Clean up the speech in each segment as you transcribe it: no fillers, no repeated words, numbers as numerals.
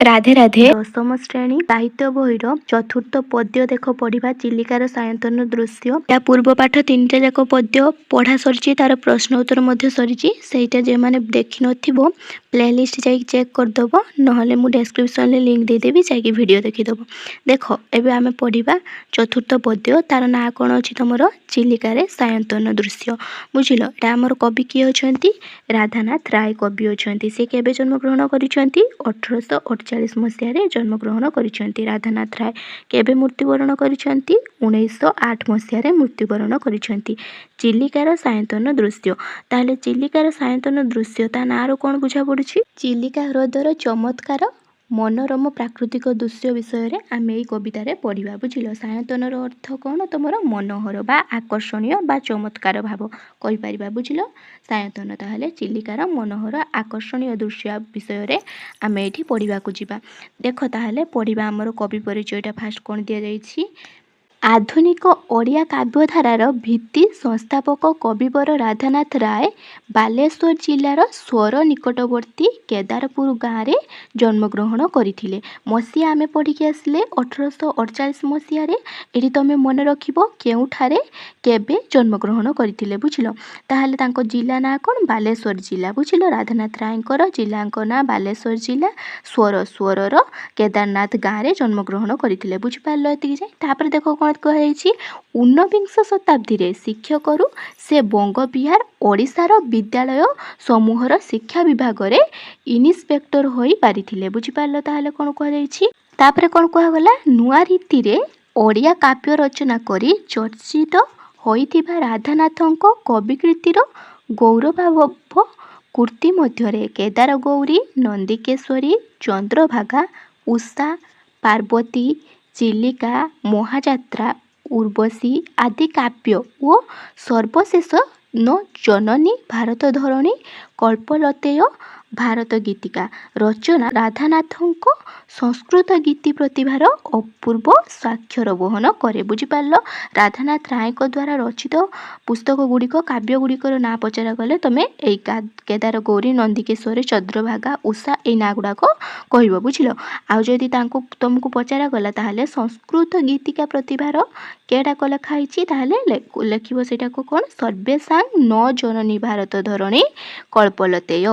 राधे राधे। दशम श्रेणी साहित्य बहिर चतुर्थ पद्य देख पढ़ा चिलिकार सायंतन दृश्य। या पूर्व पाठ 3टा जाक पद्य पढ़ा सरी तार प्रश्न उत्तर सरी से मैंने देखी नथिबो प्लेलिस्ट जाई चेक करदब नहले मु डिस्क्रिप्शन में लिंक देदेवी जाकि वीडियो देखीदब। देख एबे आमे पढ़ा चतुर्थ पद्य तार ना कौन अच्छी तुम चिलिकार सायंतन दृश्य बुझिल। एटा आमर कवि किए अछंती राधानाथ राय कवि अछंती। से केबे जन्म ग्रहण करिसेंती 1848 मसीह जन्मग्रहण करिसेंती। राधानाथ राय केबे मृत्युवरण करिसेंती 1908 मसीह मृत्युवरण करिसेंती। चिलिकार सायंतन दृश्य ताहले चिलिकार सायंतन दृश्य ता नारो कौन बुझा पड़ुछि। चिलिका ह्रदर चमत्कार मनोरम प्राकृतिक दृश्य विषय रे आमे एई कवितारे पढ़िबा बुझिल। सायंतनर अर्थ कौन तुमर मनोहर बा आकर्षणीय बा चमत्कार भाव कहि परिबा बुझिल। सायंतन ताहले चिलिकार मनोहर आकर्षणीय दृश्य विषय रे आमे एठी पढ़िबा को जिबा। देख ताहले पढ़िबा हमर कवि परिचयटा फास्ट कोन दिया जाइछि। आधुनिक ओडिया काव्यधारार भित्ति संस्थापक कविवर राधानाथ राय बालेश्वर जिलार स्वर निकटवर्ती केदारपुर गाँव में जन्मग्रहण करथिले। मसीहा आमे पढ़िकी आसिले 1848 मसीह एठी तमे मन रखिबो केउठारे केबे जन्मग्रहण करथिले बुझिलो। ताहले तांको जिला ना कोन बालेश्वर जिला बुझिलो। राधानाथ रायंकर जिलांको ना बालेश्वर जिला स्वरर केदारनाथ गाँव में जन्मग्रहण करथिले बुझि पारलो एतिकी जाय। तापर देखो कोन कहे ऊनविंश शताब्दी रे शिक्षकरू से बंग बिहार ओडिशार विद्यालय समूहर शिक्षा विभाग रे इन्स्पेक्टर होई पारिथिले बुझि पारलो। ताहले कोन कह तापर कोन कहगला नुआ रीति रे ओडिया काव्य रचना करी चर्चित होइथिबा राधानाथंको कविकृतिर गौरवभाव कृति मध्यरे केदार गौरी नंदिकेश्वरी चंद्रभागा उषा पार्वती चिलिका महाजात्रा उर्वशी आदि काव्य और सर्वशेष न जननी भारत धरणी कल्पलतेय भारत गीतिका रचना राधानाथंको संस्कृत गीति प्रतिभार अपूर्व स्वाक्षर वहन करे बुझिपार। राधानाथ राय द्वारा रचित पुस्तक गुड़िक काव्य गुड़िकर ना पचरा गले तुम यही केदार गौरी नंदिकेश्वरी चंद्रभागा उषा ये ना गुड़ाक कह बुझिल। आउ जदि तुमको पचरा गला ताहले संस्कृत गीतिका प्रतिभार केडाक लेखाई लेखिब सेटा को कौन सर्वेशा न जननी भारत धरणी कल्पलतेय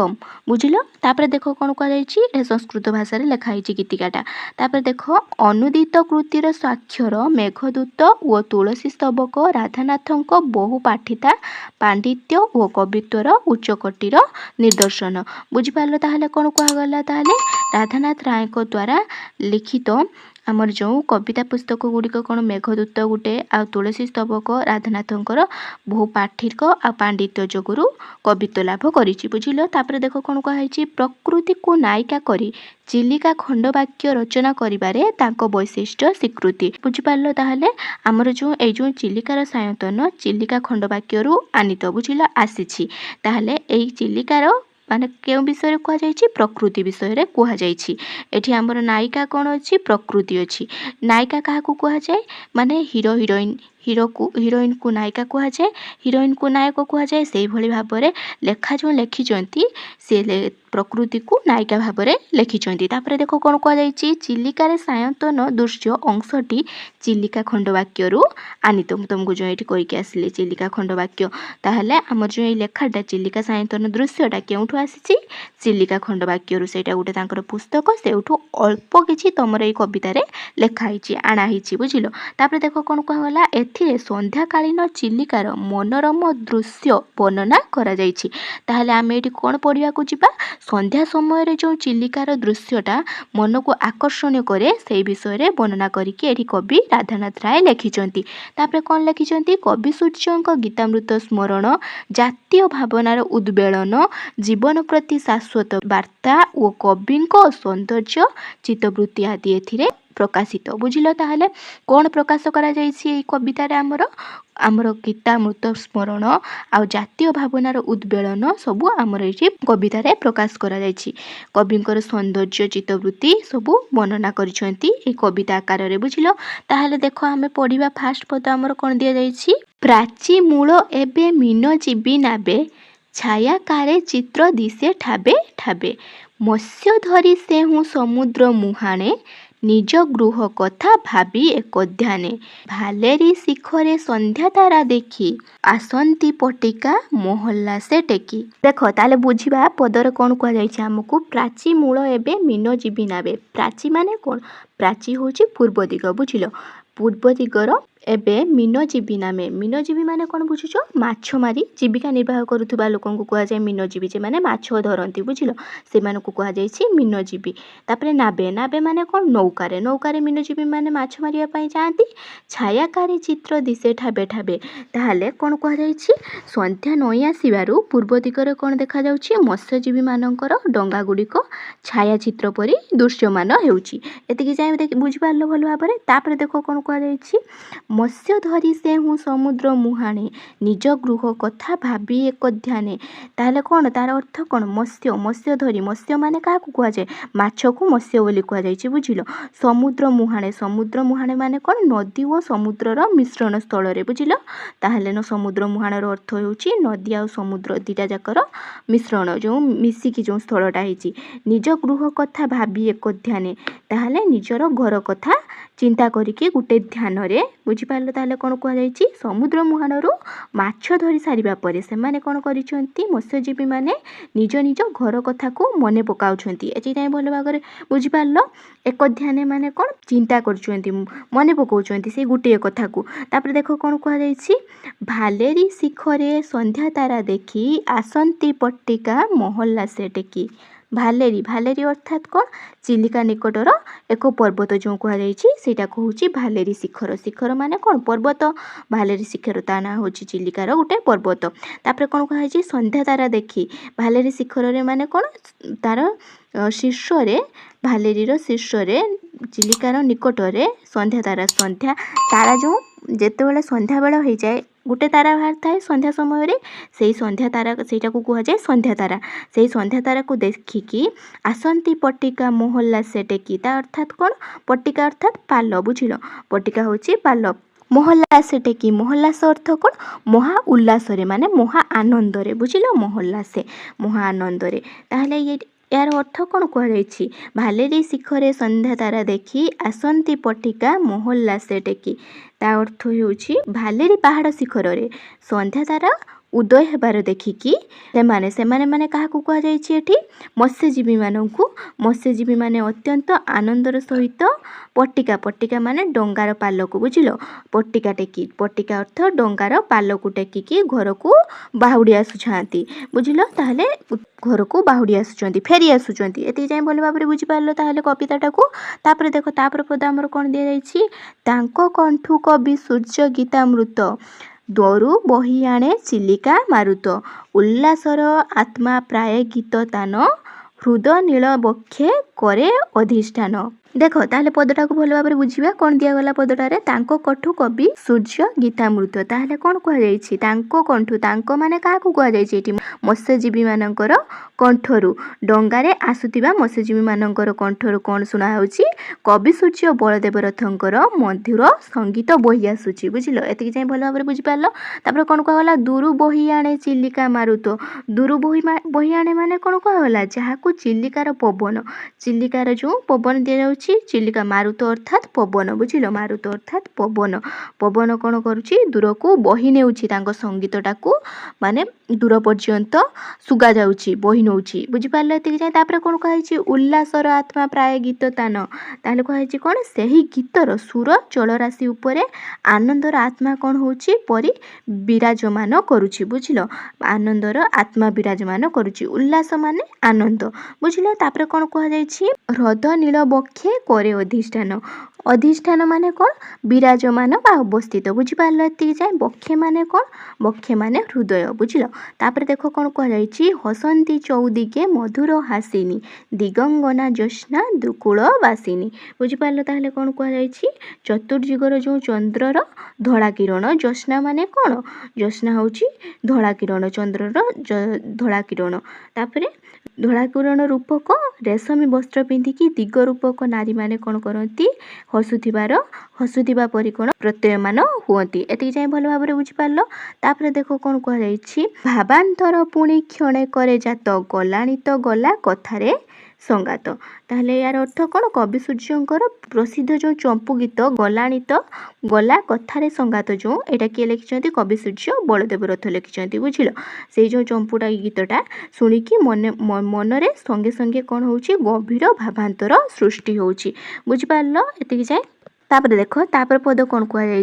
बुझिल। तापर देख कौन कह संस्कृत भाषा लेखाई गीतिकाटा। तापर देख अनुदित कृतिर स्वाक्षर मेघदूत और तुलसी स्तबक राधानाथंक बहुपाठिता पांडित्य और कवित्वर उच्चकोटीर निदर्शन बुझिपार। ताहले कौन कहगला ताहले राधानाथ राय द्वारा लिखित आमर जो कविता पुस्तक गुड़िक कौन मेघदूत गुटे आ तुलसी स्तबक राधानाथंकर बहुपाठिक आ पांडित्य जोगुरु कवित्व लाभ करिछि बुझिल। तापर देख कौन कहे प्रकृति को नायिका करी चिलिका खंडवाक्य रचना करिबारे तांको वैशिष्ट्य स्वीकृति बुझिपारलो। ताहले आमर जो चिलिकार सायंतन चिलिका खंडवाक्यरु आनित बुझिल आसीछि। ताहले एई चिलिकार माने केउ विषय रे कह जायछि प्रकृति विषय रे कह जायछि। एठी हमर नायिका कोन अछि प्रकृति अछि। नायिका काहा को कह जाय माने हीरो हिरोइन हिरोइन को नायिका कह जाए हिरोइन को नायक कह जाए। से भली भाव में लेखा जो लिखिचंती से प्रकृति को नायिका भाव में लिखिचंती। तापर देख कौन कह जायछि चिलिकार सायंतन दृश्य अंशटी चिलिका खंडवाक्यरु आनित तुमको जो ये कहीकि आसिले चिलिका खंडवाक्य। ताहले आमर जो लेखाटा चिलिका सायंतन दृश्यटा केउठु आसीछि चिलिका खंडवाक्यरु सेटा गोटे तांकर पुस्तक सेउठु अल्प किछि तमर ए कवितारे लेखाई आणाही बुझिल। तापर देख कौन कहगला एथिरे संध्याकालीन चिलिकार मनोरम दृश्य वर्णना करा जायछि। ताहले आमे एठी कोन पढ़िया को जिबा संध्या समय रे जो चिलिकार दृश्यटा मन को आकर्षण करे से विषय रे वर्णना करिके एठी कवि राधानाथ राय लिखिचंती। तापर कोन लिखिचंती कवि सूर्यंक गीतामृत स्मरण जातीय भावनार उद्वेलन जीवन प्रति शाश्वत वार्ता और कविंक सौंदर्य चित्तवृत्ति आदि एथिरे प्रकाशित बुझिल। ताहले कौन प्रकाश करा जायछि कवितार आमर गीतामृत स्मरण आ जातीय भावनार उद्वेलन सबू आमर ये कवितार प्रकाश करा जायछि। कविंकर सौंदर्य चित्तवृत्ति सबू वर्णना करिसेंती ए कविता आकार रे बुझिल। ताहले देखो आमे पढ़िबा फास्ट पद आमर कोन दिया जायछि प्राची मूल एबे मीन जीवी नाबे छाया कारे चित्र दिशे ठाबे ठाबे ମତ୍ସ୍ୟ ଧରି ସେହୁଁ ସମୁଦ୍ର ମୁହାଣେ ନିଜ ଗୃହ କଥା ଭାବି ଏକ ଧ୍ୟାନେ ଭାଲେରି ଶିଖରେ ସନ୍ଧ୍ୟା ତାରା ଦେଖି ଆସନ୍ତି ପଟିକା ମହଲ୍ଲା ସେ ଟେକି। ଦେଖ ତାହେଲେ ବୁଝିବା ପଦରେ କ'ଣ କୁହାଯାଇଛି ଆମକୁ ପ୍ରାଚୀ ମୂଳ ଏବେ ମୀନ ଜୀବି ନାବେ। ପ୍ରାଚୀ ମାନେ କ'ଣ? ପ୍ରାଚୀ ହେଉଛି ପୂର୍ବ ଦିଗ ବୁଝିଲ। ପୂର୍ବ ଦିଗର ଏବେ ମୀନଜୀବୀ ନାମେ। ମୀନଜୀବୀ ମାନେ କ'ଣ ବୁଝୁଛ? ମାଛ ମାରି ଜୀବିକା ନିର୍ବାହ କରୁଥିବା ଲୋକଙ୍କୁ କୁହାଯାଏ ମୀନଜୀବୀ। ଯେମାନେ ମାଛ ଧରନ୍ତି ବୁଝିଲ ସେମାନଙ୍କୁ କୁହାଯାଇଛି ମୀନଜୀବୀ। ତାପରେ ନାବେ ନାବେ ମାନେ କ'ଣ? ନୌକାରେ। ନୌକାରେ ମୀନଜୀବୀ ମାନେ ମାଛ ମାରିବା ପାଇଁ ଯାଆନ୍ତି। ଛାୟାକାରୀ ଚିତ୍ର ଦିଶେ ଠାବେ ଠାବେ। ତାହେଲେ କ'ଣ କୁହାଯାଇଛି? ସନ୍ଧ୍ୟା ନଇଁ ଆସିବାରୁ ପୂର୍ବ ଦିଗରେ କ'ଣ ଦେଖାଯାଉଛି? ମତ୍ସ୍ୟଜୀବୀ ମାନଙ୍କର ଡଙ୍ଗା ଗୁଡ଼ିକ ଛାୟାଚିତ୍ର ପରି ଦୃଶ୍ୟମାନ ହେଉଛି। ଏତିକି ଯାଇ ବୁଝିପାରିଲ ଭଲ ଭାବରେ। ତାପରେ ଦେଖ କ'ଣ କୁହାଯାଇଛି? ମତ୍ସ୍ୟ ଧରି ସେହୁଁ ସମୁଦ୍ର ମୁହାଣେ ନିଜ ଗୃହ କଥା ଭାବି ଏକ ଧ୍ୟାନେ। ତାହେଲେ କ'ଣ ତାର ଅର୍ଥ କ'ଣ? ମତ୍ସ୍ୟ ମତ୍ସ୍ୟ ଧରି ମତ୍ସ୍ୟ ମାନେ କାହାକୁ କୁହାଯାଏ? ମାଛକୁ ମତ୍ସ୍ୟ ବୋଲି କୁହାଯାଇଛି ବୁଝିଲ। ସମୁଦ୍ର ମୁହାଣେ ସମୁଦ୍ର ମୁହାଣେ ମାନେ କ'ଣ? ନଦୀ ଓ ସମୁଦ୍ରର ମିଶ୍ରଣ ସ୍ଥଳରେ ବୁଝିଲ। ତାହେଲେ ସମୁଦ୍ର ମୁହାଣର ଅର୍ଥ ହେଉଛି ନଦୀ ଆଉ ସମୁଦ୍ର ଦୁଇଟା ଯାକର ମିଶ୍ରଣ ଯେଉଁ ମିଶିକି ଯେଉଁ ସ୍ଥଳଟା ହେଇଛି। ନିଜ ଗୃହ କଥା ଭାବି ଏକ ଧ୍ୟାନେ। ତାହେଲେ ନିଜର ଘର କଥା ଚିନ୍ତା କରିକି ଗୋଟେ ଧ୍ୟାନରେ ବୁଝିପାରିଲ। ତାହେଲେ କ'ଣ କୁହାଯାଇଛି? ସମୁଦ୍ର ମୁହାଣରୁ ମାଛ ଧରି ସାରିବା ପରେ ସେମାନେ କ'ଣ କରିଛନ୍ତି? ମତ୍ସ୍ୟଜୀବୀ ମାନେ ନିଜ ନିଜ ଘର କଥାକୁ ମନେ ପକାଉଛନ୍ତି। ଏଥିପାଇଁ ଭଲ ଭାବରେ ବୁଝିପାରିଲ। ଏକ ଧ୍ୟାନ ମାନେ କ'ଣ? ଚିନ୍ତା କରୁଛନ୍ତି ମନେ ପକାଉଛନ୍ତି ସେଇ ଗୋଟିଏ କଥାକୁ। ତାପରେ ଦେଖ କ'ଣ କୁହାଯାଇଛି? ଭାଲେରି ଶିଖରେ ସନ୍ଧ୍ୟା ତାରା ଦେଖି ଆସନ୍ତି ପଟିକା ମହଲ୍ଲା ସେ ଟେକି। ଭାଲେରି ଭାଲେରି ଅର୍ଥାତ୍ କ'ଣ? ଚିଲିକା ନିକଟର ଏକ ପର୍ବତ ଯେଉଁ କୁହାଯାଇଛି ସେଇଟାକୁ ହେଉଛି ଭାଲେରି ଶିଖର। ଶିଖର ମାନେ କ'ଣ? ପର୍ବତ। ଭାଲେରି ଶିଖର ତା ନାଁ ହେଉଛି ଚିଲିକାର ଗୋଟେ ପର୍ବତ। ତାପରେ କ'ଣ କୁହାଯାଇଛି? ସନ୍ଧ୍ୟା ତାରା ଦେଖି। ଭାଲେରି ଶିଖରରେ ମାନେ କ'ଣ? ତାର ଶୀର୍ଷରେ ଭାଲେରିର ଶୀର୍ଷରେ ଚିଲିକାର ନିକଟରେ ସନ୍ଧ୍ୟା ତାରା ଯେଉଁ ଯେତେବେଳେ ସନ୍ଧ୍ୟାବେଳ ହେଇଯାଏ ଗୋଟେ ତାରା ବାହାରିଥାଏ ସନ୍ଧ୍ୟା ସମୟରେ। ସେଇ ସନ୍ଧ୍ୟା ତାରା ସେଇଟାକୁ କୁହାଯାଏ ସନ୍ଧ୍ୟା ତାରା। ସେଇ ସନ୍ଧ୍ୟା ତାରାକୁ ଦେଖିକି ଆସନ୍ତି ପଟିକା ମହଲ୍ଲା ସେ ଟେକି। ତା ଅର୍ଥାତ୍ କ'ଣ? ପଟିକା ଅର୍ଥାତ୍ ପାଲ ବୁଝିଲ। ପଟିକା ହେଉଛି ପାଲ। ମହଲ୍ଲା ସେ ଟେକି ମହଲ୍ଲାସ ଅର୍ଥ କ'ଣ? ମହା ଉଲ୍ଲାସରେ ମାନେ ମହା ଆନନ୍ଦରେ ବୁଝିଲ। ମହଲ୍ଲାସେ ମହା ଆନନ୍ଦରେ। ତାହେଲେ ଏହାର ଅର୍ଥ କ'ଣ କୁହାଯାଇଛି? ଭାଲେରି ଶିଖରେ ସନ୍ଧ୍ୟା ତାରା ଦେଖି ଆସନ୍ତି ପଟିକା ମହଲ୍ଲା ସେ ଟେକି। ତା ଅର୍ଥ ହେଉଛି ଭାଲେରି ପାହାଡ଼ ଶିଖରରେ ସନ୍ଧ୍ୟା ତାରା ଉଦୟ ହେବାର ଦେଖିକି ସେମାନେ ମାନେ କାହାକୁ କୁହାଯାଇଛି ଏଠି? ମତ୍ସ୍ୟଜୀବୀ ମାନଙ୍କୁ। ମତ୍ସ୍ୟଜୀବୀ ମାନେ ଅତ୍ୟନ୍ତ ଆନନ୍ଦର ସହିତ ପଟିକା ମାନେ ଡଙ୍ଗାର ପାଲକୁ ବୁଝିଲ। ପଟିକା ଅର୍ଥ ଡଙ୍ଗାର ପାଲକୁ ଟେକିକି ଘରକୁ ବାହୁଡ଼ି ଆସୁଛନ୍ତି ବୁଝିଲ। ତାହେଲେ ଘରକୁ ବାହୁଡ଼ି ଆସୁଛନ୍ତି ଫେରି ଆସୁଛନ୍ତି। ଏତିକି ଯାଇ ଭଲ ଭାବରେ ବୁଝିପାରିଲ ତାହେଲେ କବିତାଟାକୁ। ତାପରେ ଦେଖ ତାପରେ ପଦ ଆମର କ'ଣ ଦିଆଯାଇଛି? ତାଙ୍କ କଣ୍ଠୁ କବି ସୂର୍ଯ୍ୟ ଗୀତାମୃତ ଦରୁ ବହି ଆଣେ ଚିଲିକା ମାରୁତ ଉଲ୍ଲାସର ଆତ୍ମା ପ୍ରାୟ ଗୀତ ତାନ ହୃଦ ନୀଳ ବକ୍ଷେ କରେ ଅଧିଷ୍ଠାନ। ଦେଖ ତାହେଲେ ପଦଟାକୁ ଭଲ ଭାବରେ ବୁଝିବା। କ'ଣ ଦିଆଗଲା ପଦଟାରେ? ତାଙ୍କ କଣ୍ଠୁ କବି ସୂର୍ଯ୍ୟ ଗୀତାମୃତ। ତାହେଲେ କ'ଣ କୁହାଯାଇଛି? ତାଙ୍କ କଣ୍ଠୁ। ତାଙ୍କ ମାନେ କାହାକୁ କୁହାଯାଇଛି ଏଠି? ମତ୍ସ୍ୟଜୀବୀ ମାନଙ୍କର କଣ୍ଠରୁ ଡଙ୍ଗାରେ ଆସୁଥିବା ମତ୍ସ୍ୟଜୀବୀ ମାନଙ୍କର କଣ୍ଠରୁ କ'ଣ ଶୁଣା ହେଉଛି? କବି ସୂର୍ଯ୍ୟ ବଳଦେବ ରଥଙ୍କର ମଧୁର ସଙ୍ଗୀତ ବହି ଆସୁଛି ବୁଝିଲ। ଏତିକି ଯାଇ ଭଲ ଭାବରେ ବୁଝିପାରିଲ। ତାପରେ କ'ଣ କୁହାଗଲା? ଦୂରୁ ବହି ଆଣେ ଚିଲିକା ମାରୁତ। ଦୂରୁ ବହି ଆଣେ ମାନେ କ'ଣ କୁହାଗଲା? ଯାହାକୁ ଚିଲିକାର ପବନ। ଚିଲିକାର ଯେଉଁ ପବନ ଦିଆଯାଉଛି ଚିଲିକା ମାରୁତ ଅର୍ଥାତ୍ ପବନ ବୁଝିଲ। ମାରୁତ ଅର୍ଥାତ୍ ପବନ। ପବନ କ'ଣ କରୁଛି? ଦୂରକୁ ବହି ନେଉଛି ତାଙ୍କ ସଙ୍ଗୀତଟାକୁ ମାନେ ଦୂର ପର୍ଯ୍ୟନ୍ତ ଶୁଗା ଯାଉଛି ବହି ନେଉଛି ବୁଝିପାରିଲ। ଏତିକି ଯାଏ। ତାପରେ କ'ଣ କୁହାଯାଇଛି? ଉଲ୍ଲାସର ଆତ୍ମା ପ୍ରାୟ ଗୀତ ତାନ। ତାହେଲେ କୁହାଯାଇଛି କ'ଣ? ସେହି ଗୀତର ସୁର ଜଳରାଶି ଉପରେ ଆନନ୍ଦର ଆତ୍ମା କ'ଣ ହେଉଛି? ପରି ବିରାଜମାନ କରୁଛି ବୁଝିଲ। ଆନନ୍ଦର ଆତ୍ମା ବିରାଜମାନ କରୁଛି। ଉଲ୍ଲାସ ମାନେ ଆନନ୍ଦ ବୁଝିଲ। ତାପରେ କ'ଣ କୁହାଯାଇଛି? ହ୍ରଦ ନୀଳ ବକ୍ଷେ କରେ ଅଧିଷ୍ଠାନ। ଅଧିଷ୍ଠାନ ମାନେ କ'ଣ? ବିରାଜମାନ ବା ଅବସ୍ଥିତ ବୁଝିପାରିଲ। ଏତିକି ଯାଏ। ବକ୍ଷେ ମାନେ କ'ଣ? ବକ୍ଷେ ମାନେ ହୃଦୟ ବୁଝିଲ। ତାପରେ ଦେଖ କ'ଣ କୁହାଯାଇଛି? ହସନ୍ତି ଚଉଦିକେ ମଧୁର ହାସିନୀ ଦିଗଙ୍ଗନା ଜ୍ୟୋତ୍ସ୍ନା ଦୁକୁଳ ବାସିନୀ। ବୁଝିପାରିଲ ତାହେଲେ କ'ଣ କୁହାଯାଇଛି? ଚତୁର୍ଦିଗର ଯେଉଁ ଚନ୍ଦ୍ରର ଧଳା କିରଣ। ଜ୍ୟୋତ୍ସ୍ନା ମାନେ କ'ଣ? ଜ୍ୟୋତ୍ସ୍ନା ହେଉଛି ଧଳା କିରଣ ଚନ୍ଦ୍ରର ଧଳା କିରଣ। ତାପରେ ଧଳା କିରଣ ରୂପକ ରେଶମୀ ବସ୍ତ୍ର ପିନ୍ଧିକି ଦିଗ ରୂପକ ନାରୀମାନେ କ'ଣ କରନ୍ତି? ହସୁଥିବା ପରି କ'ଣ ପ୍ରତ୍ୟୟମାନ ହୁଅନ୍ତି। ଏତିକି ଯାଇ ଭଲ ଭାବରେ ବୁଝିପାରିଲ। ତାପରେ ଦେଖ କ'ଣ କୁହାଯାଇଛି? ଭାବାନ୍ତର ପୁଣି କ୍ଷଣେ କରେ ଜାତ ଗଲାଣି ତ ଗଲା କଥାରେ संगात। ताहले यार अर्थ कौन कवि सूर्यंकर प्रसिद्ध जो चंपू गीत गलाणी तो गला कथारे संगात जो एटा किए लिखिछंती कवि सूर्य बलदेव रथ लिखिछंती बुझिल। से जो चंपूटा गीतटा शुणिकी मनरे संगे संगे कौन होउची गभीर भावांतर सृष्टि होउची बुझिपारल एतिकी जाए। तापर देख तापर पद कौन कह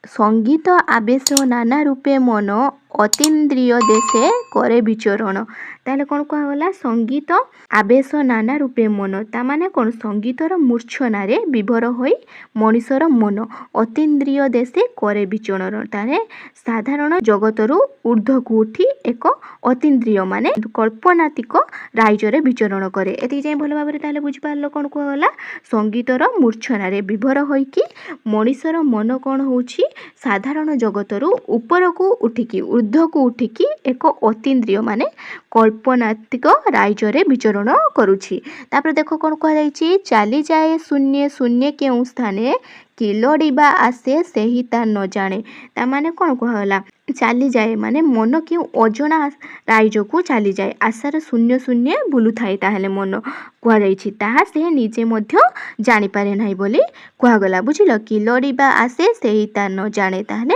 संगीत आवेश नाना रूपे मन अतीन्द्रिय देशे करे विचरण। ताहले कौन कहला संगीत आवेश नाना रूपे मन ता माने कौन संगीतर मूर्छना रे विभोर होई मनीषर मन अतीन्द्रिय देशे करे विचरण। ताहे साधारण जगतरू ऊर्ध्व को उठी एक अतीन्द्रिय माने कल्पनातिक राइजरे विचरण करे। एति जाय भल भाबरे ताले बुझि पारलो कौन कहला संगीतर मूर्छना रे विभोर होई कि मनीषर मन कौन होउची साधारण जगतरू ऊपर को उठिकी ऊर्ध्व को उठिकी एक अतीन्द्रिय माने कल्पनातिक राइजरे विचरण करुछि। तापर देखो कौन कह जाइछि चाली जाए शून्य शून्य केउ स्थाने किलोड़ीबा आसे सेही ता न जाने। ता माने कौन कहला चाली जाए माने मन क्यों अजଣା राइज को चाली जाए आशार शून्य शून्य बुलु थाए ताहले मन कुआ जाइछि ताहा से निजे मध्य जानि पारे नाही बोली कुआ गला बुझिल। किलोड़ीबा आसे सेही ता न जाने ताहले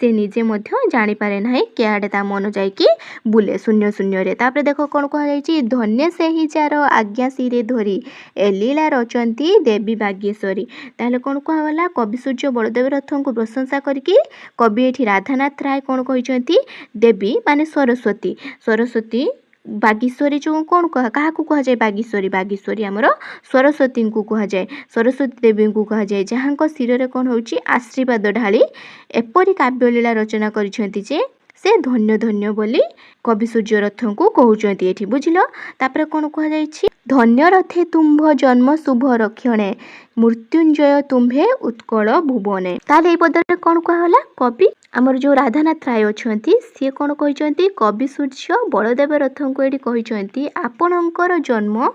से निजे मध्य जानि पारे नाही केआडे ता मन जाइकी बुले शून्य शून्य रे। तापर देखो कौन कुआ जाइछि धन्य सेही जार आज्ञा सिरे धरी ए लीला रचंती देवी बागेश्वरी। ताहले कौन कुआ गला कवि सूर्य बलदेव रथों को प्रशंसा करके कवि एठी राधानाथ राय कौन कहते देवी माने सरस्वती सरस्वती बागेश्वरी जो कौन कह क्या कह जाए बागेश्वरी बागेश्वरी आमर सरस्वती को कह जाए सरस्वती देवी को कह जाए जहाँ शिर कौन हो आशीर्वाद ढाली एपरी काव्यलीला रचना करिसेंती जे से धन्य धन्य बोली कवि सूर्य रथ को कहते ये बुझिल। तापर कौन कह जाइछि धन्य रथे तुम्भ जन्म शुभ रक्षणे मृत्युंजय तुम्भे उत्कल भुवने। ताले पदरे कौन कहला कवि आमर जो राधानाथ राय अछंती सी कौन कहते कवि सूर्य बलदेव रथ को ये कहते आपणकर जन्म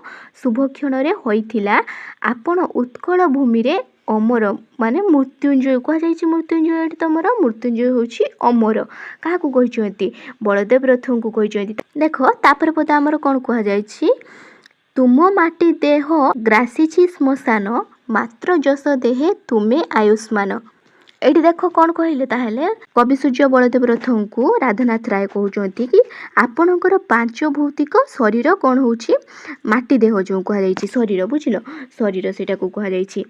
शुभ क्षण होइथिला आपण उत्कल भूमि रे अमर माने मृत्युंजय कह जाइछि मृत्युंजय तमर मृत्युंजय होछि अमर क्या कहते बलदेव रथ को कहते। देख तापर पद आमर कौन कह जाइछि तुम माटी देह ग्रासीछि श्मशान मात्र जस देहे तुमे आयुष्मान। एठी देख कौन कहले ताहले कवि सूर्य बलदेव रथ को राधानाथ राय कहते कि आपणकर पांच भौतिक शरीर कौन होछि माटी देह जो कह जाइछि शरीर बुझिल शरीर सेटा को कह जाइछि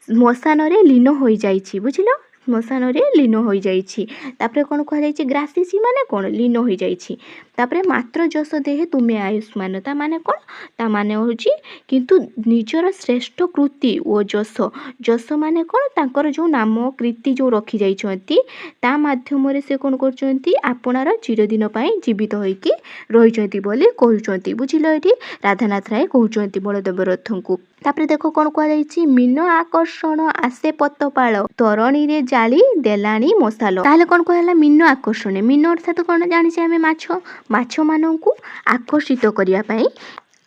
श्मशान रे लीन हो जाइछि बुझिल श्मशान रे लीन हो जाइछि। तापर कौन कह जाइछि ग्रासीछि माने कौन लीन हो जाइछि। तापर मात्र जस देहे तुमे आयुष्मान ता माने कौन ता माने होछि किंतु निजर श्रेष्ठ कृति ओ जस जस माने कौन तांकर जो नाम कृति जो रखी जाइछंती ता माध्यम रे से कौन करछंती आपनार चिरदिन पई जीवित होइकी रहिछंती बोली कहउछंती बुझिल। एठी राधानाथ राय कहउछंती बलदेव रथ को। तापर देखो कौन कह जाइछि मीन आकर्षण आसे पतपाळ तरणी रे जाली देलानी मसालो। ताहले कौन कहला मीन आकर्षण मीन अर्थात कौन जानिछे आमे माछ माछ माननकु आकर्षित करिया पई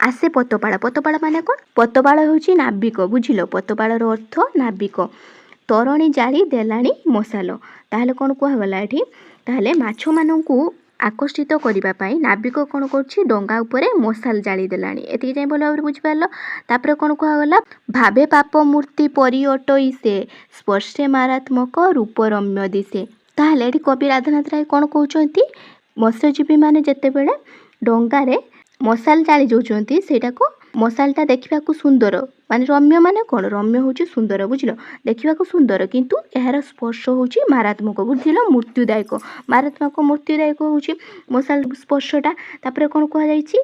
आसे पतपाळ पतपाळ माने कौन पतपाळ होछि नाविक बुझिलो पतपाळर अर्थ नाविक तरणी जाली देलानी मसालो। ताहले कौन कह गला एठी ताहले माछ माननकु आकर्षित करबा पाई नाविक कौन करछि डंगा उपरे मसाल जाली देलानी एति जाय भलो भाबरे बुझि पारलो। तापर कौन कह गला भाबे पाप मूर्ति परि अटई से स्पर्शे मारात्मक रूप रम्य दिसे। ताहले एठी कवि राधानाथ राय कौन कहउछंती मत्स्यजीवी माने जेते बेले डंगा रे मसाल जाली जोचंती सेटा को मसालटा देखिबाकू सुंदर माने रम्य माने कौन रम्य होची सुंदर बुझिलो देखिबाकू सुंदर किंतु एहार स्पर्श होची मारात्मक बुझिलो मृत्युदायक मारात्मक मृत्युदायक होची मसाल स्पर्शटा। तापर कौन कह जाइछि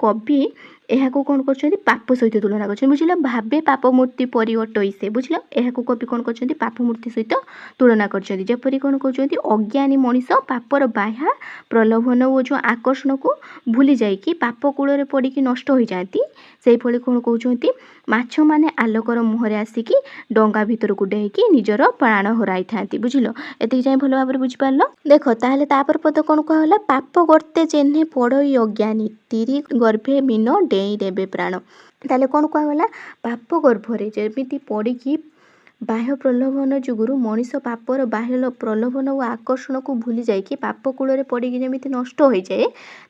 कवि ଏହା कौन कर पाप सहित तुलना कर बुझल भावे पाप मूर्ति परि अटई से बुझल यह कवि कौन कर पाप मूर्ति सहित तुलना करपरि कौन कर अज्ञानी मनीष पापर बाह्या प्रलोभन और जो आकर्षण को भूली जाइकी पाप कूल पड़ी नष्ट हो जाती से भली कौन कहते माछ माने आलोकर मुहरे आसिकी डंगा भितर को डेईकी निजर प्राण हराई था बुझिल एति जाए भल भाव बुझिपार। देख ताहले तापर पद कौन कहला पाप गर्ते चेन्हे पड़ई अज्ञानी तिरी गर्भे मीन डेई देबे प्राण। ताहले कौन कहला पाप गर्भरे जेमिति पड़िकी ବାହ୍ୟ ପ୍ରଲୋଭନ ଯୋଗୁରୁ ମଣିଷ ପାପର ବାହ୍ୟ ପ୍ରଲୋଭନ ଓ ଆକର୍ଷଣକୁ ଭୁଲି ଯାଇକି ପାପ କୂଳରେ ପଡ଼ିକି ଯେମିତି ନଷ୍ଟ ହୋଇଯାଏ,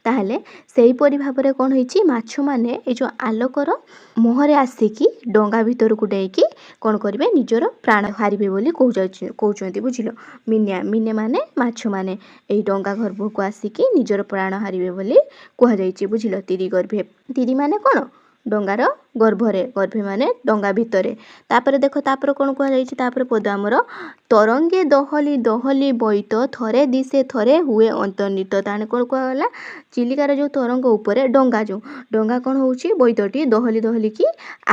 ତାହେଲେ ସେହିପରି ଭାବରେ କ'ଣ ହେଇଛି, ମାଛମାନେ ଏ ଯେଉଁ ଆଲୋକର ମୋହରେ ଆସିକି ଡଙ୍ଗା ଭିତରକୁ ଡେଇଁକି କ'ଣ କରିବେ, ନିଜର ପ୍ରାଣ ହାରିବେ ବୋଲି କହୁଛନ୍ତି। ବୁଝିଲ, ମିନେ ମାନେ ମାଛମାନେ ଏହି ଡଙ୍ଗା ଗର୍ଭକୁ ଆସିକି ନିଜର ପ୍ରାଣ ହାରିବେ ବୋଲି କୁହାଯାଇଛି। ବୁଝିଲ, ତିରି ଗର୍ଭେ, ତିରି ମାନେ କ'ଣ, ଡଙ୍ଗାର ଗର୍ଭରେ, ଗର୍ଭେ ମାନେ ଡଙ୍ଗା ଭିତରେ। ତାପରେ ଦେଖ, ତାପରେ କ'ଣ କୁହାଯାଇଛି, ତାପରେ ପଦ ଆମର ତରଙ୍ଗେ ଦହଲି ଦହଲି ବୋଇତ ଥରେ ଦିଶେ ଥରେ ହୁଏ ଅନ୍ତର୍ନିହିତ। ତାହେଲେ କ'ଣ କୁହାଗଲା, ଚିଲିକାର ଯେଉଁ ତରଙ୍ଗ ଉପରେ ଡଙ୍ଗା କ'ଣ ହେଉଛି, ବୋଇତଟି ଦହଲି ଦହଲିକି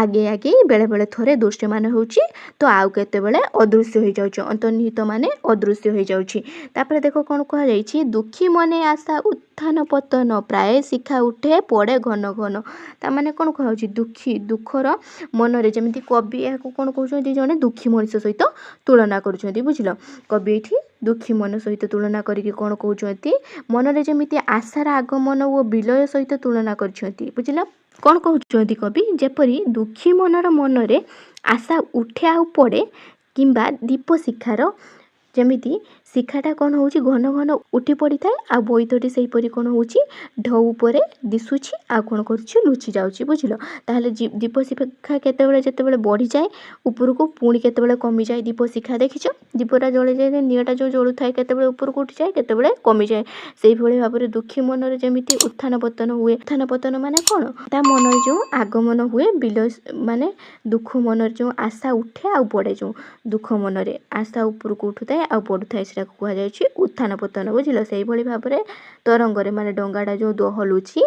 ଆଗେଇ ବେଳେବେଳେ ଥରେ ଦୃଶ୍ୟମାନ ହେଉଛି ତ ଆଉ କେତେବେଳେ ଅଦୃଶ୍ୟ ହୋଇଯାଉଛି। ଅନ୍ତର୍ନିହିତ ମାନେ ଅଦୃଶ୍ୟ ହୋଇଯାଉଛି। ତାପରେ ଦେଖ କ'ଣ କୁହାଯାଇଛି, ଦୁଃଖୀ ମନେ ଆଶା ଉତ୍ଥାନ ପତନ ପ୍ରାୟ ଶିଖା ଉଠେ ପଡ଼େ ଘନ ଘନ। ତାମାନେ କ'ଣ କୁହାଯାଉଛି, ଦୁଃଖର ମନରେ, ଯେମିତି କବି ଏହାକୁ କ'ଣ କହୁଛନ୍ତି, ଜଣେ ଦୁଃଖୀ ମଣିଷ ସହିତ ତୁଳନା କରୁଛନ୍ତି। ବୁଝିଲ, କବି ଏଠି ଦୁଃଖୀ ମନ ସହିତ ତୁଳନା କରିକି କ'ଣ କହୁଛନ୍ତି, ମନରେ ଯେମିତି ଆଶାର ଆଗମନ ଓ ବିଲୟ ସହିତ ତୁଳନା କରିଛନ୍ତି। ବୁଝିଲ, କ'ଣ କହୁଛନ୍ତି କବି, ଯେପରି ଦୁଃଖୀ ମନରେ ଆଶା ଉଠେ ଆଉ ପଡ଼େ, କିମ୍ବା ଦୀପ ଶିଖାର ଯେମିତି ଶିଖାଟା କ'ଣ ହେଉଛି, ଘନ ଘନ ଉଠି ପଡ଼ିଥାଏ, ଆଉ ବୋଇତଟି ସେହିପରି କ'ଣ ହେଉଛି, ଢଉ ଉପରେ ଦିଶୁଛି ଆଉ କ'ଣ କରୁଛି, ଲୁଚି ଯାଉଛି। ବୁଝିଲ, ତାହେଲେ ଦୀପ ଶିଖା ଯେତେବେଳେ ବଢ଼ିଯାଏ ଉପରକୁ, ପୁଣି କେତେବେଳେ କମିଯାଏ। ଦୀପ ଶିଖା ଦେଖିଛ, ଦୀପଟା ଜଳିଯାଏ, ନିଆଁଟା ଯେଉଁ ଜଳୁଥାଏ କେତେବେଳେ ଉପରକୁ ଉଠିଯାଏ, କେତେବେଳେ କମିଯାଏ। ସେଇଭଳି ଭାବରେ ଦୁଃଖୀ ମନରେ ଯେମିତି ଉତ୍ଥାନ ପତନ ହୁଏ। ଉତ୍ଥାନ ପତନ ମାନେ କ'ଣ, ତା ମନରେ ଯେଉଁ ଆଗମନ ହୁଏ, ବିଲୟ ମାନେ ଦୁଃଖ ମନରେ ଯେଉଁ ଆଶା ଉଠେ ଆଉ ପଡ଼େ, ଯେଉଁ ଦୁଃଖ ମନରେ ଆଶା ଉପରକୁ ଉଠୁଥାଏ ଆଉ ପଡ଼ୁଥାଏ, ସେଟାକୁ କୁହାଯାଉଛି ଉତ୍ଥାନ ପତନ। ବୁଝିଲ, ସେଇଭଳି ଭାବରେ ତରଙ୍ଗରେ ମାନେ ଡଙ୍ଗାଟା ଯେଉଁ ଦୋହଲୁଛି,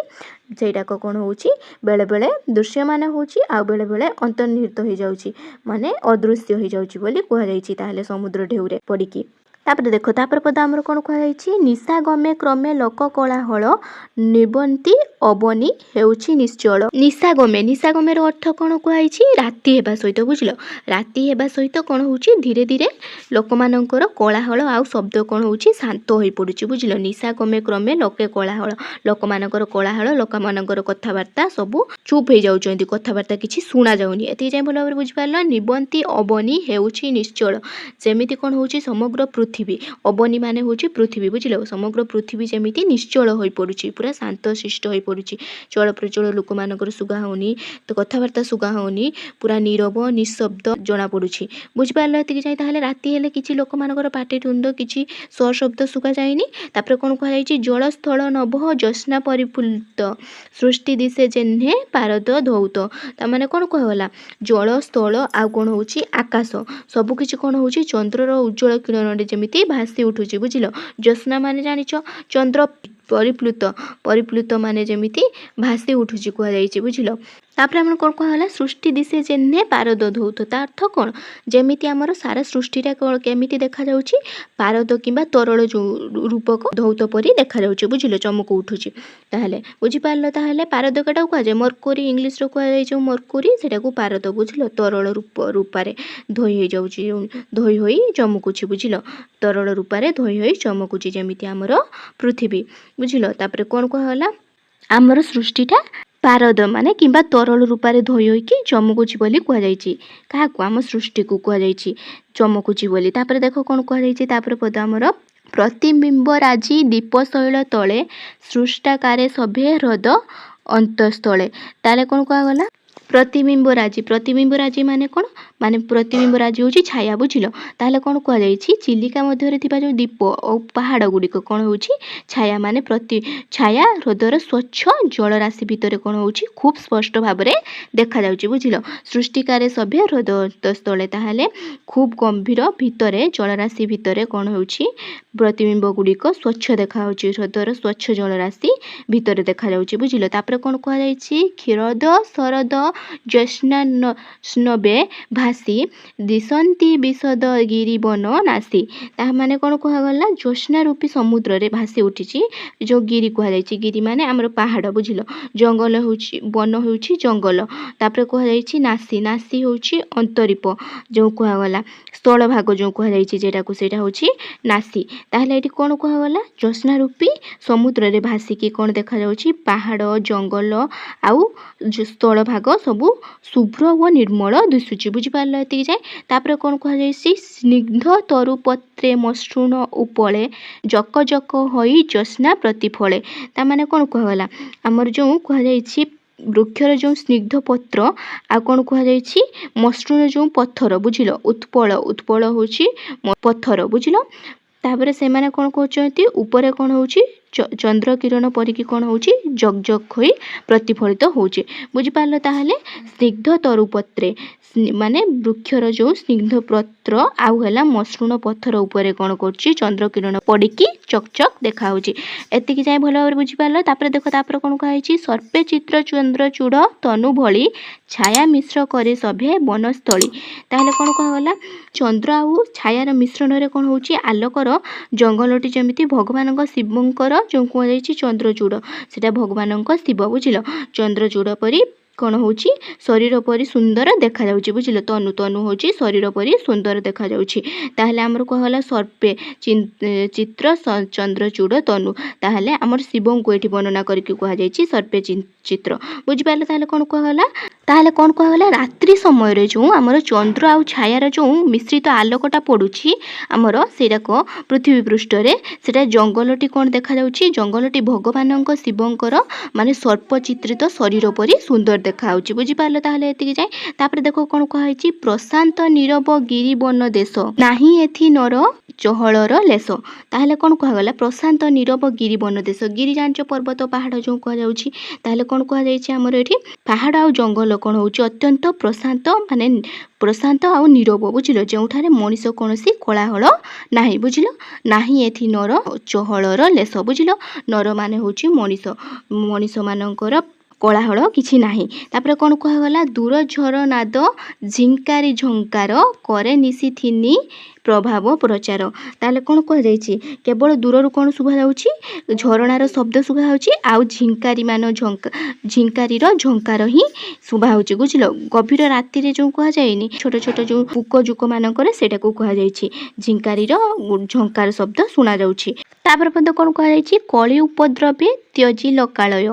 ସେଇଟାକ କ'ଣ ହେଉଛି, ବେଳେବେଳେ ଦୃଶ୍ୟମାନ ହେଉଛି ଆଉ ବେଳେବେଳେ ଅନ୍ତର୍ନିହିତ ହୋଇଯାଉଛି, ମାନେ ଅଦୃଶ୍ୟ ହୋଇଯାଉଛି ବୋଲି କୁହାଯାଇଛି। ତାହେଲେ ସମୁଦ୍ର ଢେଉରେ ପଡ଼ିକି। ତାପରେ ଦେଖ, ତାପରେ ପଦ ଆମର କ'ଣ କୁହାଯାଇଛି, ନିଶା ଗମେ କ୍ରମେ ଲୋକ କୋଳାହଳ ନିବନ୍ତି ଅବନୀ ହେଉଛି ନିଶ୍ଚଳ। ନିଶାଗମେର ଅର୍ଥ କ'ଣ କୁହାଯାଇଛି, ରାତି ହେବା ସହିତ। ବୁଝିଲ, ରାତି ହେବା ସହିତ କ'ଣ ହେଉଛି, ଧୀରେ ଧୀରେ ଲୋକମାନଙ୍କର କୋଳାହଳ ଆଉ ଶବ୍ଦ କ'ଣ ହେଉଛି, ଶାନ୍ତ ହୋଇପଡ଼ୁଛି। ବୁଝିଲ, ନିଶାଗମେ କ୍ରମେ ଲୋକେ କୋଳାହଳ, ଲୋକମାନଙ୍କର କୋଳାହଳ, ଲୋକମାନଙ୍କର କଥାବାର୍ତ୍ତା ସବୁ ଚୁପ୍ ହେଇଯାଉଛନ୍ତି, କଥାବାର୍ତ୍ତା କିଛି ଶୁଣାଯାଉନି। ଏତିକି ଯାଏଁ ଭଲ ଭାବରେ ବୁଝିପାରିଲ। ନିବନ୍ତି ଅବନୀ ହେଉଛି ନିଶ୍ଚଳ, ଯେମିତି କ'ଣ ହେଉଛି, ସମଗ୍ର ପୃଥିବୀ, ଅବନୀ ମାନେ ହେଉଛି ପୃଥିବୀ। ବୁଝିଲ, ସମଗ୍ର ପୃଥିବୀ ଯେମିତି ନିଶ୍ଚଳ ହୋଇପଡ଼ୁଛି, ପୁରା ଶାନ୍ତ ଶିଷ୍ଟ ହୋଇପଡ଼ୁଛି। ଚଳପ୍ରଚଳ ଲୋକମାନଙ୍କର ଶୁଗା ହେଉନି, ତ କଥାବାର୍ତ୍ତା ଶୁଗା ହେଉନି, ପୁରା ନୀରବ ନିଶବ୍ଦ ଜଣାପଡ଼ୁଛି। ବୁଝିପାରିଲ ଏତିକି ଯାଏଁ। ତାହେଲେ ରାତି ହେଲେ କିଛି ଲୋକମାନଙ୍କର ପାଟିତୁଣ୍ଡ, କିଛି ସ୍ୱର ଶବ୍ଦ ଶୁଗାଯାଏନି। ତାପରେ କ'ଣ କୁହାଯାଇଛି, ଜଳ ସ୍ଥଳ ନଭ ଜ୍ୟୋତ୍ସ୍ନା ପରିଫୁଲ୍ଲିତ ସୃଷ୍ଟି ଦିଶେ ଯେହ୍ନେ ପାରଦ ଧୌତ। ତାମାନେ କ'ଣ କୁହାଗଲା, ଜଳ ସ୍ଥଳ ଆଉ କ'ଣ ହେଉଛି, ଆକାଶ, ସବୁକିଛି କ'ଣ ହେଉଛି, ଚନ୍ଦ୍ରର ଉଜ୍ଜ୍ୱଳ କିରଣରେ ଯେମିତି ଭାସି ଉଠୁଛି। ବୁଝିଲ, ଜ୍ୟୋତ୍ସ୍ନା ମାନେ ଜାଣିଛ, ଚନ୍ଦ୍ର, ପରିପ୍ଲୁତ ମାନେ ଯେମିତି ଭାସି ଉଠୁଛି କୁହାଯାଇଛି। ବୁଝିଲ, ତାପରେ ଆମର କ'ଣ କୁହାଗଲା, ସୃଷ୍ଟି ଦିଶେ ଯେହ୍ନେ ପାରଦ ଧୌତ। ତା ଅର୍ଥ କ'ଣ, ଯେମିତି ଆମର ସାରା ସୃଷ୍ଟିଟା କେମିତି ଦେଖାଯାଉଛି, ପାରଦ କିମ୍ବା ତରଳ ଯେଉଁ ରୂପକ ଧୌତ ପରି ଦେଖାଯାଉଛି। ବୁଝିଲ, ଚମକୁ ଉଠୁଛି। ତାହେଲେ ବୁଝିପାରିଲ। ତାହେଲେ ପାରଦ କେଟାକୁ କୁହାଯାଏ, ମର୍କୁରୀ, ଇଂଲିଶରେ କୁହାଯାଏ ଯେଉଁ ମର୍କୁରୀ, ସେଟାକୁ ପାରଦ। ବୁଝିଲ, ତରଳ ରୂପାରେ ଧୋଇ ହୋଇଯାଉଛି, ଧୋଇ ହୋଇ ଚମକୁଛି। ବୁଝିଲ, ତରଳ ରୂପାରେ ଧୋଇ ହୋଇ ଚମକୁଛି, ଯେମିତି ଆମର ପୃଥିବୀ। ବୁଝିଲ, ତାପରେ କ'ଣ କୁହାଗଲା, ଆମର ସୃଷ୍ଟିଟା ପାରଦ ମାନେ କିମ୍ବା ତରଳ ରୂପାରେ ଧୋଇ ହୋଇକି ଚମକୁଛି ବୋଲି କୁହାଯାଇଛି। କାହାକୁ, ଆମ ସୃଷ୍ଟିକୁ କୁହାଯାଇଛି ଚମକୁଛି ବୋଲି। ତାପରେ ଦେଖ କ'ଣ କୁହାଯାଇଛି, ତାପରେ ପଦ ଆମର ପ୍ରତିବିମ୍ବ ରାଜି ଦୀପଶୈଳ ତଳେ ସୃଷ୍ଟାକାରେ ସଭେ ହ୍ରଦ ଅନ୍ତଃସ୍ଥଳେ। ତାହେଲେ କ'ଣ କୁହାଗଲା, ପ୍ରତିବିମ୍ବ ରାଜି ମାନେ କ'ଣ, ମାନେ ପ୍ରତିବିମ୍ବ ରାଜି ହେଉଛି ଛାୟା। ବୁଝିଲ, ତାହେଲେ କ'ଣ କୁହାଯାଇଛି, ଚିଲିକା ମଧ୍ୟରେ ଥିବା ଯେଉଁ ଦ୍ୱୀପ ଓ ପାହାଡ଼ ଗୁଡ଼ିକ କ'ଣ ହେଉଛି, ଛାୟା, ମାନେ ଛାୟା ହ୍ରଦର ସ୍ୱଚ୍ଛ ଜଳରାଶି ଭିତରେ କ'ଣ ହେଉଛି, ଖୁବ୍ ସ୍ପଷ୍ଟ ଭାବରେ ଦେଖାଯାଉଛି। ବୁଝିଲ, ସୃଷ୍ଟିକାରେ ସଭ୍ୟ ହ୍ରଦ ଅନ୍ତଃସ୍ଥଳେ, ତାହେଲେ ଖୁବ୍ ଗମ୍ଭୀର ଭିତରେ, ଜଳରାଶି ଭିତରେ କ'ଣ ହେଉଛି, ପ୍ରତିବିମ୍ବ ଗୁଡ଼ିକ ସ୍ୱଚ୍ଛ ଦେଖାଯାଉଛି, ହ୍ରଦର ସ୍ୱଚ୍ଛ ଜଳରାଶି ଭିତରେ ଦେଖାଯାଉଛି। ବୁଝିଲ, ତାପରେ କ'ଣ କୁହାଯାଇଛି, କ୍ଷୀରୋଦ ଶରଦ ଜ୍ୟୋତ୍ସ୍ନାନବେ ଭାସି ଦିଶନ୍ତି ବିଶଦ ଗିରିବନ ନାସି। ତାହା ମାନେ କ'ଣ କୁହାଗଲା, ଜ୍ୟୋତ୍ସ୍ନା ରୂପୀ ସମୁଦ୍ରରେ ଭାସି ଉଠିଛି ଯେଉଁ ଗିରି କୁହାଯାଇଛି, ଗିରି ମାନେ ଆମର ପାହାଡ଼। ବୁଝିଲ, ଜଙ୍ଗଲ ହେଉଛି, ବନ ହେଉଛି ଜଙ୍ଗଲ। ତାପରେ କୁହାଯାଇଛି ନାସି ହେଉଛି ଅନ୍ତରୀପ ଯେଉଁ କୁହାଗଲା, ସ୍ଥଳଭାଗ ଯେଉଁ କୁହାଯାଇଛି ଯେଟାକୁ, ସେଇଟା ହେଉଛି ନାସି। ତାହେଲେ ଏଠି କ'ଣ କୁହାଗଲା, ଜ୍ୟୋତ୍ସ୍ନା ରୂପୀ ସମୁଦ୍ରରେ ଭାସିକି କ'ଣ ଦେଖାଯାଉଛି, ପାହାଡ଼, ଜଙ୍ଗଲ ଆଉ ସ୍ଥଳଭାଗ ସବୁ शुभ्र व निर्मल दिशुची बुझिपार ये जाए तापर कौन कहुई स्निग्ध तरुपत्रे मसृण उपले जक जक होई ज्योत्स्ना प्रतिफले ताने कौन कहला आमर जो कहुई वृक्षर जो स्निग्ध पत्र आ कौन कहुई मसृण जो पत्थर बुझिल उत्पल उत्पल हूँ पत्थर बुझिल तापर से माने कौन कहते ऊपर कौन होची चंद्र किरण परिकी कौन होची जग जग होई प्रतिफलित होची बुझिपारल ताहले स्निग्ध तरुपत्रे माने वृक्षर जो स्निग्ध पत्र आउ है मसृण पत्थर उपरे कौन कर चंद्र किरण पड़िकी चक चक देखा एतिकी जाए भल भाव बुझिपारल तापर देख तापर कौन कहुई सर्पे चित्र चंद्र चूड़ तनु भली छाया मिश्र करे सभे वनस्थली ताहले कौन कहला चंद्र आउ छायार मिश्रण रे कौन होची आलोकर जंगलटी जमिति भगवान शिवंकर जो कहुई चंद्रचूड़ से भगवान शिव बुझिल चंद्रचूड़ परी कौन होची शरीर परी सुंदर देखा जाउची बुझिल तनु तनु होची शरीर परी सुंदर देखा जाउची ताहले हमर कहला सर्पे चित्र चंद्रचूड़ तनु ताहले हमर शिवं को एठी वर्णना करके कहा जायछि सर्पे चित्र बुझि पाले ताहले कौन कहला रात्रि समय रे जो हमर चंद्र आ छायार जो मिश्रित आलोकटा पडुछि हमर सेराक पृथ्वी पृष्ठ रे सेटा जंगलटी कौन देखा जाउछि जंगलटी भगवानक शिवंकर माने सर्प चित्रित शरीर परी सुंदर देखा बुझिपार ताहले एतिकी जाए तापर देखो कौन कहुई प्रशांत नीरव गिरी वन देश नाही एथि नर चहलर लेस ताहले कौन कहगला प्रशांत नीरव गिरी वन देश गिरी जांच पर्वत पहाड़ जो कहुच्छी ताहले कौन कहुई आमर ये पहाड़ आ जंगल कौन हो अत्यंत प्रशांत माने प्रशांत आउ नीरव बुझिल जो मनीष कौन कोलाहल नाही बुझिल नाही एथि नर चहलर लेस बुझिल नर माने होची मनीष मनीष मानकर कोलाहल किछि नाही तापर कौन कहगला दूर झर नाद झिंकारी झंकार करे निशी थिनी प्रभाव प्रचार ताले कौन कह जाइछि केवल दूर कौन शुभा जाउछि झरणार शब्द शुभा जाउछि आउ झिंकारी मान झिंकारी झंकार ही शुभा होछि बुझिलो गभीर राति रे जो कह जाइनि छोट छोट जो पुक जुक मानकर सेटा को कह जाइछि झिंकारी झंकार शब्द सुना जाउछि तापर पद कौन कह जाइछि कଳି उपद्रवे त्यजी लकालय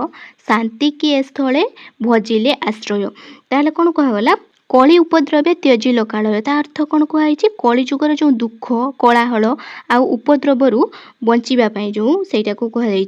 शांति की स्थले भजिले आश्रय ताले कौन कहगला कଳି उपद्रवे त्यजी लकालय ता अर्थ कौन कहुई कଳି जुगर जो दुख कोलाहल आउ उपद्रवरु बंचिबा पई जो सेटा को कहुई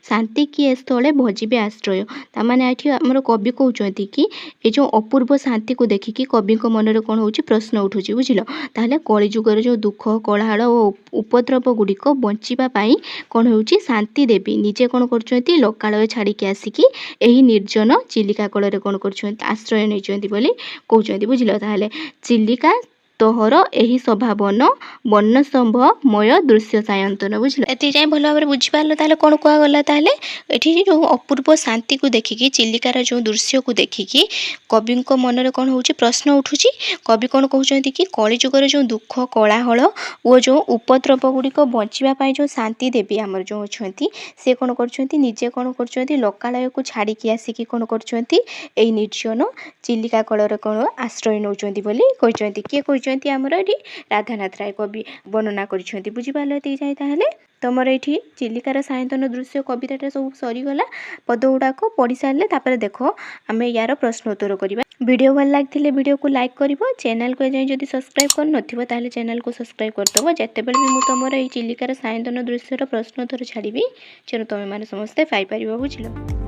शांति की स्थले भजिबे आश्रय तामाने एठी हमर कवि कहउचंती कि ए जो अपूर्व शांति को देखिकी कवि को मन रे कौन होची प्रश्न उठुची बुझिलो ताहले कଳି जुगर जो दुख कोलाहल और उपद्रव गुड़िक बंचिबा पई कौन होची शांति देवी निजे कौन करचंती लोकालय छाड़ी के आसिकी एही निर्जन चिलिका कल रे कौन करचंती आश्रय नैचंती बोली कहउचंती बुझिल ताहले चिलिका तोहर एही स्वभावन वर्णसंभमय दृश्य सायंतन बुझिल एति जाय भल भाव बुझिपारल ताहले कोन कुआ गला ताहले एठी जो अपूर्व शांति को देखिकी चिलिकार जो दृश्य को देखिकी कवि को मन रे कोन होउची प्रश्न उठुची कवि कोन कहउचंती कि कଳି जुगर जो दुख कोलाहल ओ जो उपद्रव गुडी को बंचिबा पाई जो शांति देवी हमर जो अछंती से कोन करछंती निजे कोन करछंती लोकालय को छाड़ी कि आसी कि कोन करछंती एई निर्जन चिलिका कल रे कोन आश्रय नउचंती बोली कहउचंती के कहउचंती हमर एठी राधानाथ राय कवि वर्णना करछंती बुझिपारल एति जाय ताहले तमर एठी चिलिकार सायंतन दृश्य कविताटा सब सरीगला पद गुड़ाक पढ़ी सारे तापर देख आम यार प्रश्न उत्तर करवा वीडियो भल लगे वीडियो को लाइक कर चैनल को जाए जदि सब्सक्राइब कर नथिबो ताले चैनल को सब्सक्राइब करदब जेतेबेले भी मु तमर एई चिलिकार सायंतन दृश्यर प्रश्न उत्तर छाड़बी तेणु तुम मैंने समस्ते पाई बुझल।